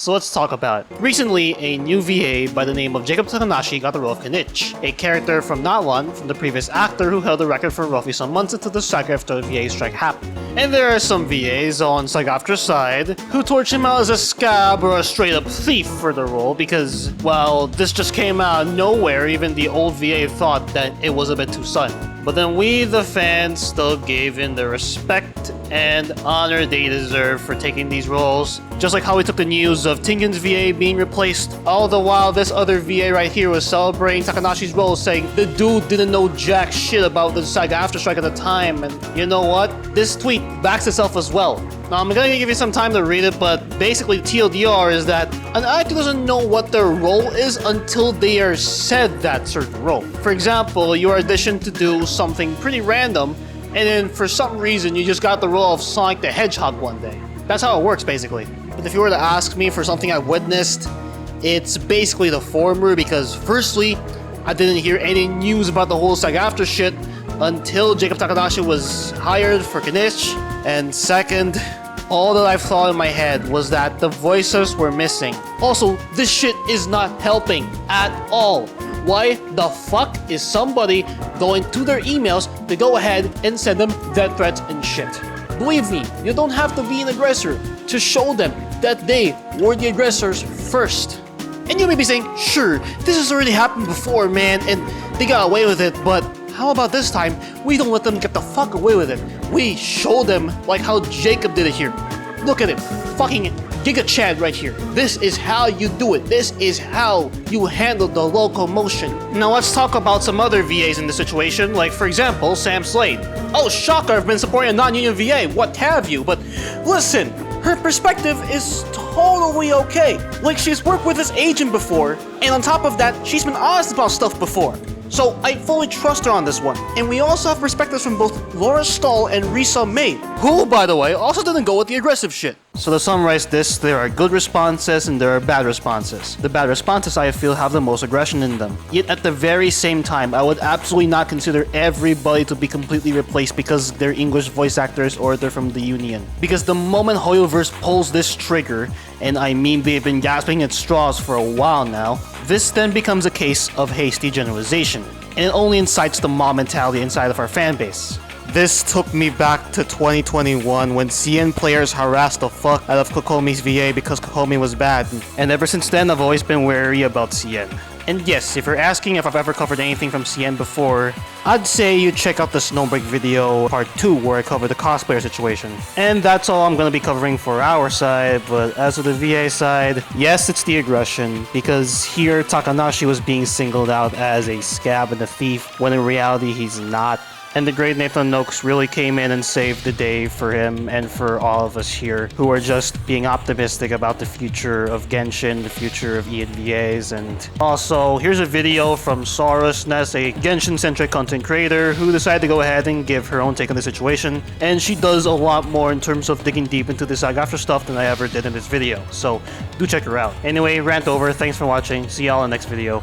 So let's talk about it. Recently, a new VA by the name of Jacob Takanashi got the role of Kinich, a character from not one, from the previous actor who held the record for roughly some months until the strike after the VA strike happened. And there are some VAs on SAG-AFTRA's side who torch him out as a scab or a straight up thief for the role because, well, this just came out of nowhere. Even the old VA thought that it was a bit too sudden. But then we, the fans, still gave in the respect and honor they deserve for taking these roles. Just like how we took the news of Tengen's VA being replaced, all the while this other VA right here was celebrating Takanashi's role, saying the dude didn't know jack shit about the SAG-AFTRA strike at the time, and you know what? This tweet backs itself as well. Now I'm gonna give you some time to read it, but basically TLDR is that an actor doesn't know what their role is until they are said that certain role. For example, you auditioned to do something pretty random, and then for some reason you just got the role of Sonic the Hedgehog one day. That's how it works basically. But if you were to ask me for something I witnessed, it's basically the former, because firstly, I didn't hear any news about the whole SAG-AFTRA shit until Jacob Takanashi was hired for Kinich, and second, all that I've thought in my head was that the voices were missing. Also, this shit is not helping at all. Why the fuck is somebody going to their emails to go ahead and send them death threats and shit? Believe me, you don't have to be an aggressor to show them that they were the aggressors first. And you may be saying, sure, this has already happened before, man, and they got away with it, but how about this time, we don't let them get the fuck away with it. We show them like how Jacob did it here. Look at it, fucking Giga Chad right here. This is how you do it. This is how you handle the locomotion. Now let's talk about some other VAs in this situation, like for example, Sam Slade. Oh, shocker, I've been supporting a non-union VA, what have you, but listen, her perspective is totally okay. Like, she's worked with this agent before, and on top of that, she's been honest about stuff before. So I fully trust her on this one. And we also have perspectives from both Laura Stahl and Risa May, who, by the way, also didn't go with the aggressive shit. So to summarize this, there are good responses and there are bad responses. The bad responses, I feel, have the most aggression in them. Yet at the very same time, I would absolutely not consider everybody to be completely replaced because they're English voice actors or they're from the union. Because the moment Hoyoverse pulls this trigger, and I mean they've been gasping at straws for a while now, this then becomes a case of hasty generalization, and it only incites the mob mentality inside of our fanbase. This took me back to 2021 when CN players harassed the fuck out of Kokomi's VA because Kokomi was bad, and ever since then I've always been wary about CN. And yes, if you're asking if I've ever covered anything from CN before, I'd say you check out the Snowbreak video part 2 where I cover the cosplayer situation. And that's all I'm gonna be covering for our side, but as for the VA side, yes, it's the aggression, because here Takanashi was being singled out as a scab and a thief, when in reality he's not. And the great Nathan Noakes really came in and saved the day for him and for all of us here who are just being optimistic about the future of Genshin, the future of ENVAs. And also, here's a video from Saurus Ness, a Genshin-centric content creator who decided to go ahead and give her own take on the situation. And she does a lot more in terms of digging deep into the SAG-AFTRA stuff than I ever did in this video. So do check her out. Anyway, rant over. Thanks for watching. See y'all in the next video.